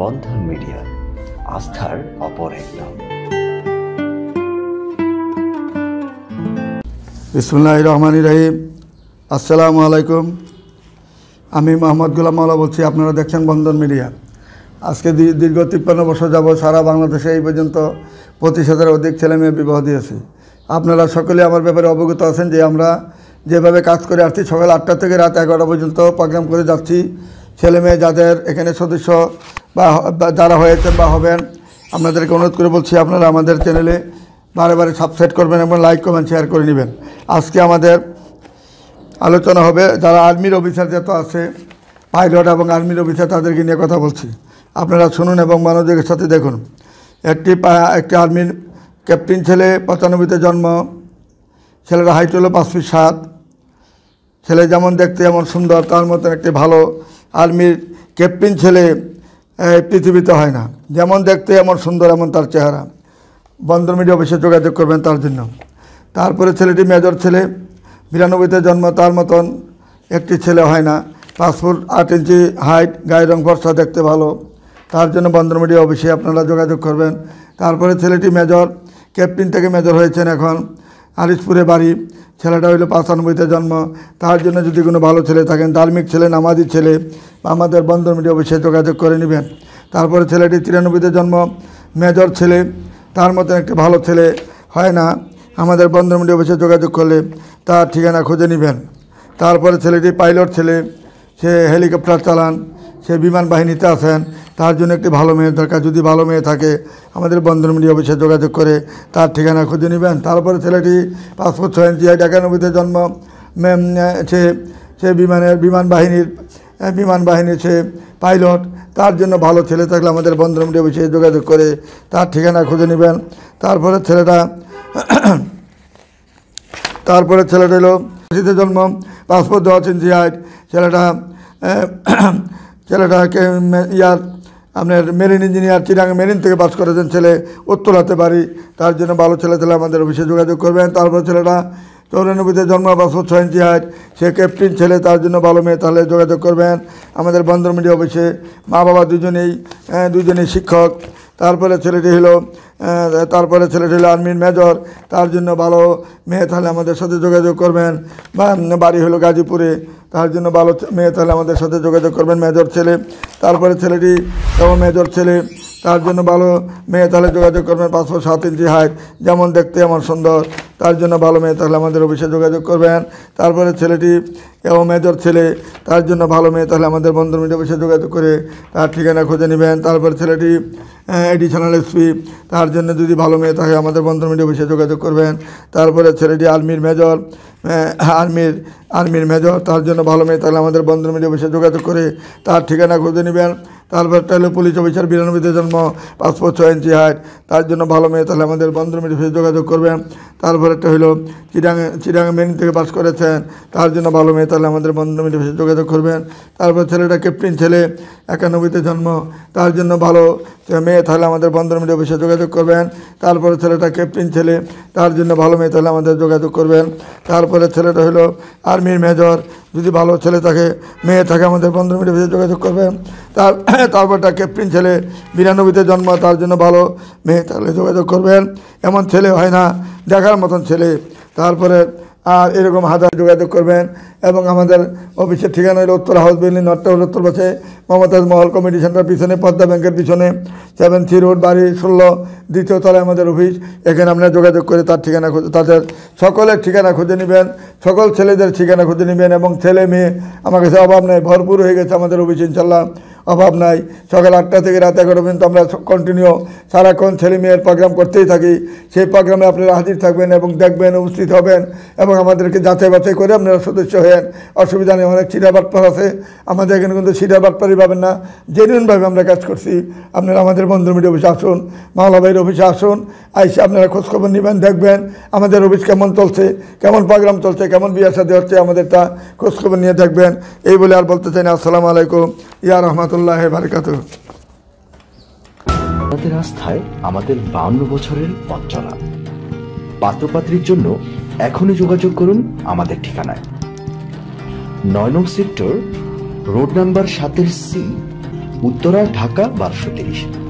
বন্ধন media, আস্থার অপর এক নাম। বিসমিল্লাহির রহমানির রহিম। আসসালামু আলাইকুম। আমি মোহাম্মদ গোলাম মাওলা বলছি। আপনারা দেখছেন বন্ধন মিডিয়া। আজকে দীর্ঘ 53 বছর যাবৎ সারা বাংলাদেশে এই পর্যন্ত 25,000-এর অধিক ছেলেমেয়ে বিবাহ দিয়েছি। আপনারা সকলে আমার ব্যাপারে অবগত আছেন যে আমরা যেভাবে কাজ করে আসছি, সকাল 8টা থেকে রাত 11টা পর্যন্ত প্রোগ্রাম করে যাচ্ছি। ছেলেমেয়ে যাদের এখানে সদস্য বা যারা হয়েছেন বা হবেন, আপনাদেরকে অনুরোধ করে বলছি আপনারা আমাদের চ্যানেলে বারে বারে সাবস্ক্রাইব করবেন এবং লাইক কমেন্ট শেয়ার করে নেবেন। আজকে আমাদের আলোচনা হবে যারা আর্মির অফিসার যত আছে, পাইলট এবং আর্মির অফিসার, তাদেরকে নিয়ে কথা বলছি। আপনারা শুনুন এবং মনোযোগের সাথে দেখুন। একটি আর্মির ক্যাপ্টেন ছেলে, 95-তে জন্ম। ছেলের হাইট হলো 5 ফিট 7। ছেলে যেমন দেখতে এমন সুন্দর, তার মতন একটি ভালো আর্মির ক্যাপ্টেন ছেলে পৃথিবীতে হয় না। যেমন দেখতে এমন সুন্দর, এমন তার চেহারা। বন্ধন মিডিয়া অফিসে যোগাযোগ করবেন তার জন্য। তারপরে ছেলেটি মেজর ছেলে, 92-তে জন্ম। তার মতন একটি ছেলে হয় না। 5 ফুট 8 ইঞ্চি হাইট, গায়ের রং ফর্সা, দেখতে ভালো। তার জন্য বন্ধন মিডিয়া অফিসে আপনারা যোগাযোগ করবেন। তারপরে ছেলেটি মেজর, ক্যাপ্টেন থেকে মেজর হয়েছেন, এখন আরিসপুরে বাড়ি। ছেলেটা হইল 95-তে জন্ম। তার জন্য যদি কোনো ভালো ছেলে থাকেন, ধার্মিক ছেলে, নামাজি ছেলে, আমাদের বন্ধন মিডিয়া অফিসে যোগাযোগ করে নেবেন। তারপরে ছেলেটি 93-তে জন্ম, মেজর ছেলে। তার মতো একটি ভালো ছেলে হয় না। আমাদের বন্ধন মিডিয়া অফিসে যোগাযোগ করলে তার ঠিকানা খুঁজে নেবেন। তারপরে ছেলেটি পাইলট ছেলে, সে হেলিকপ্টার চালান, সে বিমান বাহিনীতে আছেন। তার জন্য একটি ভালো মেয়ের দরকার। যদি ভালো মেয়ে থাকে আমাদের বন্ধন মিডিয়া অফিসে যোগাযোগ করে তার ঠিকানা খুঁজে নেবেন। তারপরে ছেলেটি 5 ফুট 6 ইঞ্চি হাইট, 91-তে জন্ম। সে বিমান বাহিনীর সে পাইলট। তার জন্য ভালো ছেলে থাকলে আমাদের বন্ধন মিডিয়া অফিসে যোগাযোগ করে তার ঠিকানা খুঁজে নেবেন। তারপরে ছেলেটা হলো 80-তে জন্ম, 5 ফুট 10 ইঞ্চি হাইট। ছেলেটাকে আপনার মেরিন ইঞ্জিনিয়ার, চিরাং মেরিন থেকে পাস করেছেন ছেলে, উত্তরাতে বাড়ি। তার জন্য ভালো ছেলে তাহলে আমাদের অফিসে যোগাযোগ করবেন। তারপর ছেলেটা 94-তে জন্ম, 5 ফুট 6 ইঞ্চি হাইট, সে ক্যাপ্টেন ছেলে। তার জন্য ভালো মেয়ে তাহলে যোগাযোগ করবেন আমাদের বন্ধন মিডিয়া অফিসে। মা বাবা দুজনেই শিক্ষক। তারপরে ছেলেটি হলো আর্মির মেজর। তার জন্য ভালো মেয়ে তাহলে আমাদের সাথে যোগাযোগ করবেন। বাড়ি হলো গাজীপুরে। তার জন্য ভালো মেয়ে তাহলে আমাদের সাথে যোগাযোগ করবেন, মেজর ছেলে। তারপরে ছেলেটি মেজর ছেলে, তার জন্য ভালো মেয়ে তাহলে যোগাযোগ করবেন। 5 ফুট 7 ইঞ্চি হাইট, যেমন দেখতে এমন সুন্দর। তার জন্য ভালো মেয়ে তাহলে আমাদের অফিসে যোগাযোগ করবেন। তারপরে ছেলেটি মেজর ছেলে, তার জন্য ভালো মেয়ে তাহলে আমাদের বন্ধন মিডিয়া অফিসে যোগাযোগ করে তার ঠিকানা খুঁজে নেবেন। তারপরে ছেলেটি এডিশনাল এসপি, তার জন্য যদি ভালো মেয়ে থাকে আমাদের বন্ধন মিডিয়া অফিসে যোগাযোগ করবেন। তারপরে ছেলেটি আর্মির মেজর, তার জন্য ভালো মেয়ে তাহলে আমাদের বন্ধন মিডিয়া অফিসে যোগাযোগ করে তার ঠিকানা খুঁজে নেবেন। তারপরটা হলো পুলিশ অফিসার, 92-তে জন্ম, 5 ফুট 6 ইঞ্চি হাইট। তার জন্য ভালো মেয়ে তাহলে আমাদের বন্ধন মিডিয়া অফিসে যোগাযোগ করবেন। তারপর একটা হলো চিরাং মেরিন থেকে পাস করেছেন, তার জন্য ভালো মেয়ে তাহলে আমাদের বন্ধন মিডিয়া অফিসে যোগাযোগ করবেন। তারপর ছেলেটা ক্যাপ্টেন ছেলে, 91-তে জন্ম, তার জন্য ভালো মেয়ে তাহলে আমাদের বন্ধন মিডিয়া অফিসে যোগাযোগ করবেন। তারপরে ছেলেটা ক্যাপ্টেন ছেলে, তার জন্য ভালো মেয়ে তাহলে আমাদের যোগাযোগ করবেন। তারপরে ছেলেটা হলো আর্মির মেজর, যদি ভালো ছেলে থাকে মেয়ে থাকে আমাদের বন্ধন মিডিয়া অফিসে যোগাযোগ করবেন। তারপরটা ক্যাপ্টেন ছেলে, 92-তে জন্ম, তার জন্য ভালো মেয়ে তাহলে যোগাযোগ করবেন। এমন ছেলে হয় না, দেখার মতন ছেলে। তারপরে আর এরকম হাজার যোগাযোগ করবেন। এবং আমাদের অফিসের ঠিকানা হলো উত্তর হাউস বিল্ডিং, নর্থ টাউন, উত্তর পাশে মমতাজ মহল কমিটি সেন্টার পিছনে, পদ্মা ব্যাংকের পিছনে, 7C রোড, বাড়ি 16, 2য় তলায় আমাদের অফিস। এখানে আপনারা যোগাযোগ করে তার ঠিকানা তাদের সকলের ঠিকানা খুঁজে নেবেন, সকল ছেলেদের ঠিকানা খুঁজে নেবেন। এবং ছেলে মেয়ে আমার কাছে অভাব নাই, ভরপুর হয়ে গেছে আমাদের অফিস, ইনশাল্লাহ অভাব নাই। সকাল 8টা থেকে রাত 11 পর্যন্ত আমরা কন্টিনিউ সারাক্ষণ ছেলে মেয়ের প্রোগ্রাম করতেই থাকি। সেই প্রোগ্রামে আপনারা হাজির থাকবেন এবং দেখবেন, উপস্থিত হবেন এবং আমাদেরকে যাচাই বাছাই করে আপনারা সদস্য হয়েন। অসুবিধা নেই। অনেক চিঠা বাটপার আছে, আমাদের এখানে কিন্তু চিঠা বাটপারই পাবেন না। জেনুইনভাবে আমরা কাজ করছি। আপনারা আমাদের বন্ধন মিডিয়া অফিসে আসুন, মাওলা ভাইয়ের অফিসে আসুন। আইসে আপনারা খোঁজখবর নেবেন, দেখবেন আমাদের অফিস কেমন চলছে, কেমন প্রোগ্রাম চলছে, কেমন বিয়ে শাদী হচ্ছে, আমাদেরটা খোঁজখবর নিয়ে দেখবেন। এই বলে আর বলতে চাই না। আসসালামু আলাইকুম, ইয়া রহমতুল্লাহ বারাকাতুহু। আপনাদের আস্থায় আমাদের 52 বছরের পথ চলা। পাত্রপাত্রীর জন্য এখনই যোগাযোগ করুন আমাদের ঠিকানায়। 9 নং sector, road number 7-C, Uttara, Dhaka 1230।